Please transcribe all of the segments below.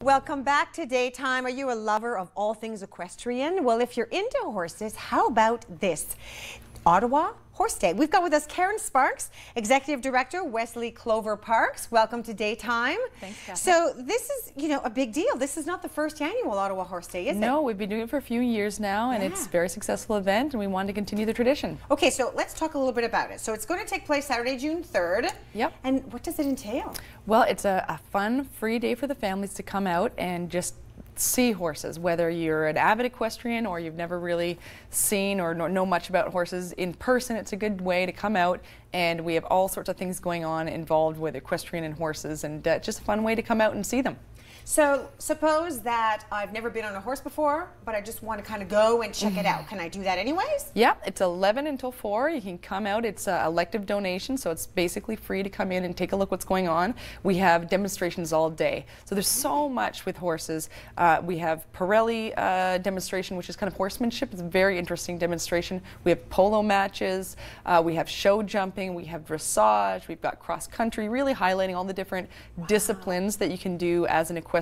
Welcome back to Daytime. Are you a lover of all things equestrian? Well, if you're into horses, how about this? Ottawa Horse Day. We've got with us Karen Sparks, Executive Director, Wesley Clover Parks. Welcome to Daytime. Thanks, Catherine. So this is, a big deal. This is not the first annual Ottawa Horse Day, is it? No, we've been doing it for a few years now, and it's a very successful event, and we wanted to continue the tradition. Okay, so let's talk a little bit about it. So it's going to take place Saturday, June 3rd. Yep. And what does it entail? Well, it's a fun, free day for the families to come out and just see horses, whether you're an avid equestrian or you've never really seen or know much about horses in person. It's a good way to come out, and we have all sorts of things going on involved with equestrian and horses, and just a fun way to come out and see them. So suppose that I've never been on a horse before, but I just want to kind of go and check it out. Can I do that anyways? Yeah, it's 11 until 4. You can come out. It's an elective donation, so it's basically free to come in and take a look what's going on. We have demonstrations all day. So there's so much with horses. We have Pirelli demonstration, which is kind of horsemanship. It's a very interesting demonstration. We have polo matches. We have show jumping. We have dressage. We've got cross country, really highlighting all the different disciplines that you can do as an equestrian.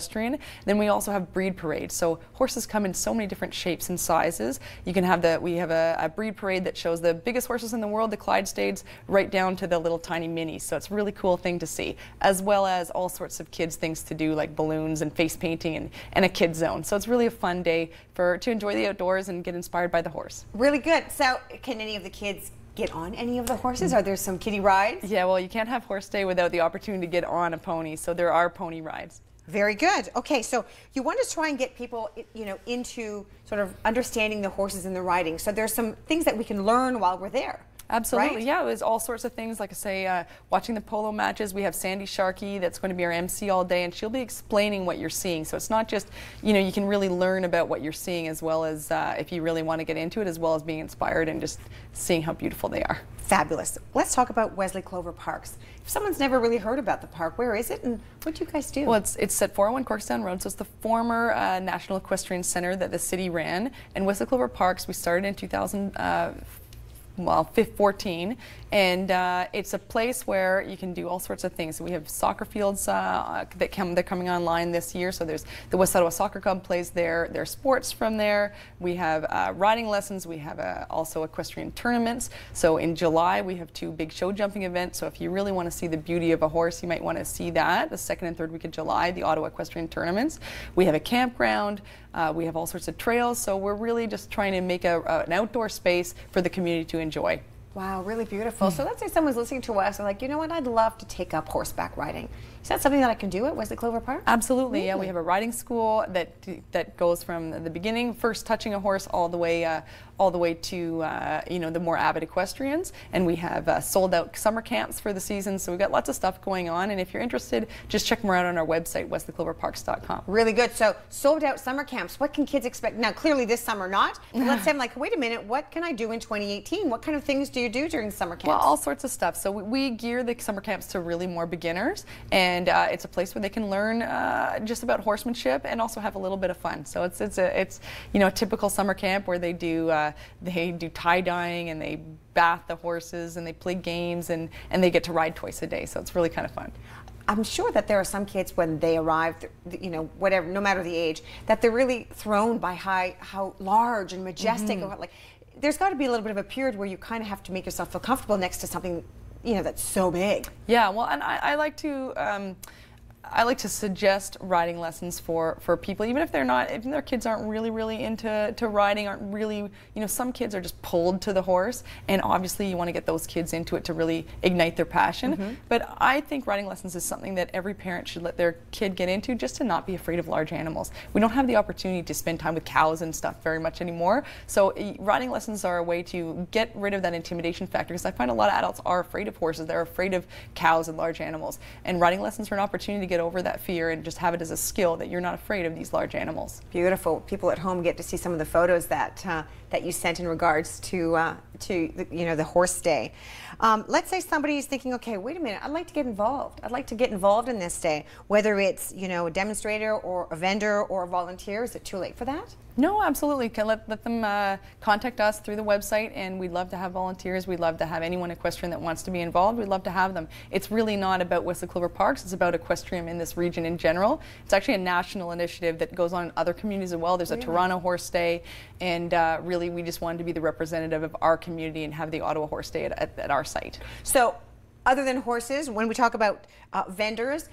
Then we also have breed parades. So horses come in so many different shapes and sizes. You can have we have a breed parade that shows the biggest horses in the world, the Clydesdales, right down to the little tiny minis. So it's a really cool thing to see, as well as all sorts of kids things to do like balloons and face painting and a kid zone. So it's really a fun day to enjoy the outdoors and get inspired by the horse. Really good. So can any of the kids get on any of the horses? Are there some kiddie rides? Yeah, well, you can't have horse day without the opportunity to get on a pony. So there are pony rides. Very good. Okay, so you want to try and get people, into sort of understanding the horses and the riding. So there's some things that we can learn while we're there. Absolutely, right? yeah, it was all sorts of things. Like I say, watching the polo matches, we have Sandy Sharkey that's going to be our MC all day, and she'll be explaining what you're seeing. So it's not just, you can really learn about what you're seeing, as well as if you really want to get into it, as well as being inspired and just seeing how beautiful they are. Fabulous. Let's talk about Wesley Clover Parks. If someone's never really heard about the park, where is it and what do you guys do? Well, it's at 401 Corkstown Road, so it's the former National Equestrian Center that the city ran. And Wesley Clover Parks, we started in 2014, and it's a place where you can do all sorts of things. So we have soccer fields they're coming online this year. So there's the West Ottawa Soccer Club plays there. There's sports from there. We have riding lessons. We have also equestrian tournaments. So in July we have 2 big show jumping events. So if you really want to see the beauty of a horse, you might want to see that. The 2nd and 3rd week of July, the Ottawa Equestrian Tournaments. We have a campground. We have all sorts of trails. So we're really just trying to make an outdoor space for the community to enjoy. Wow, really beautiful. So let's say someone's listening to us and like, you know what, I'd love to take up horseback riding. Is that something that I can do at Wesley Clover Park? Absolutely, really? Yeah. We have a riding school that goes from the beginning, first touching a horse, all the way to the more avid equestrians. And we have sold out summer camps for the season. So we've got lots of stuff going on. And if you're interested, just check them out on our website, wesleycloverparks.com. Really good. So sold out summer camps. What can kids expect? Now, clearly this summer not. But let's say I'm like, wait a minute, what can I do in 2018? What kind of things do you do during summer camps? Well, all sorts of stuff. So we gear the summer camps to really more beginners, and it's a place where they can learn just about horsemanship and also have a little bit of fun. So it's a typical summer camp where they do tie dyeing and they bath the horses and they play games and they get to ride twice a day. So it's really kind of fun. I'm sure that there are some kids when they arrive, whatever, no matter the age, that they're really thrown by how large and majestic. There's got to be a little bit of a period where you kind of have to make yourself feel comfortable next to something, that's so big. Yeah, well, and I like to suggest riding lessons for people, even if their kids aren't really into riding, aren't really, some kids are just pulled to the horse, and obviously you want to get those kids into it to really ignite their passion. But I think riding lessons is something that every parent should let their kid get into, just to not be afraid of large animals. We don't have the opportunity to spend time with cows and stuff very much anymore, so riding lessons are a way to get rid of that intimidation factor, because I find a lot of adults are afraid of horses, they're afraid of cows and large animals, and riding lessons are an opportunity to get over that fear and just have it as a skill that you're not afraid of these large animals. Beautiful. People at home get to see some of the photos that you sent in regards to the horse day. Let's say somebody's thinking, okay, wait a minute, I'd like to get involved. I'd like to get involved in this day, whether it's, you know, a demonstrator or a vendor or a volunteer. Is it too late for that? No, absolutely. Can let them contact us through the website, and we'd love to have volunteers. We'd love to have anyone equestrian that wants to be involved. We'd love to have them. It's really not about Wesley Clover Parks. It's about equestrian in this region in general. It's actually a national initiative that goes on in other communities as well. There's a Toronto Horse Day, and really we just wanted to be the representative of our community and have the Ottawa Horse Day at our site. So, other than horses, when we talk about vendors,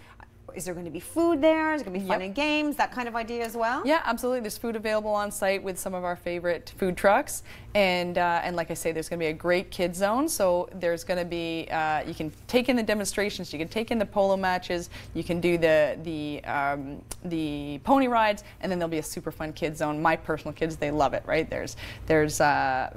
is there going to be food there? Is there going to be fun and games? That kind of idea as well? Yeah, absolutely. There's food available on site with some of our favorite food trucks. And like I say, there's going to be a great kids zone. So there's going to be, you can take in the demonstrations, you can take in the polo matches, you can do the pony rides, and then there'll be a super fun kids zone. My personal kids, they love it, right? There's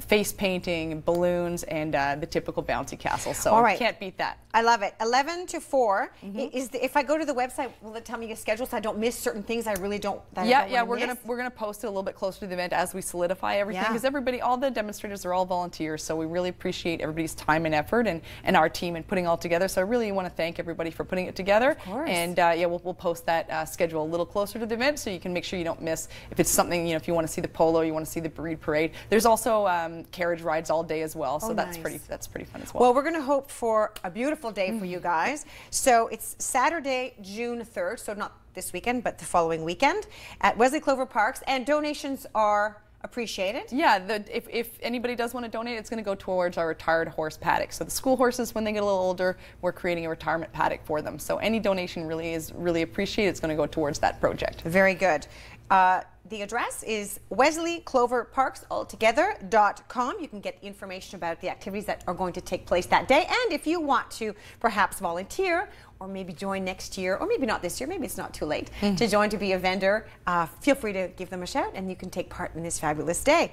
face painting, balloons, and the typical bouncy castle. So you can't beat that. I love it. 11 to 4. If I go to the website, will it tell me a schedule so I don't miss certain things I really don't? We're gonna post it a little bit closer to the event as we solidify everything, because everybody, all the demonstrators are all volunteers, so we really appreciate everybody's time and effort and our team in putting it all together. So I really want to thank everybody for putting it together. Of course. And we'll post that schedule a little closer to the event, so you can make sure you don't miss. If it's something, you know, if you want to see the polo, you want to see the breed parade. There's also carriage rides all day as well, so that's pretty fun as well. Well, we're going to hope for a beautiful day for you guys. So it's Saturday, June 3rd, so not this weekend, but the following weekend at Wesley Clover Parks, and donations are appreciated. Yeah, if anybody does want to donate, it's going to go towards our retired horse paddock. So the school horses, when they get a little older, we're creating a retirement paddock for them. So any donation really is appreciated. It's going to go towards that project. Very good. The address is wesleycloverparksaltogether.com. You can get the information about the activities that are going to take place that day. And if you want to perhaps volunteer or maybe join next year, or maybe not this year, maybe it's not too late to join to be a vendor, feel free to give them a shout and you can take part in this fabulous day.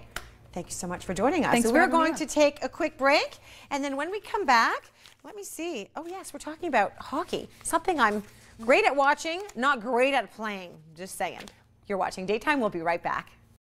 Thank you so much for joining us. So we're going to take a quick break, and then when we come back, let me see. Oh yes, we're talking about hockey. Something I'm great at watching, not great at playing. Just saying. You're watching Daytime. We'll be right back.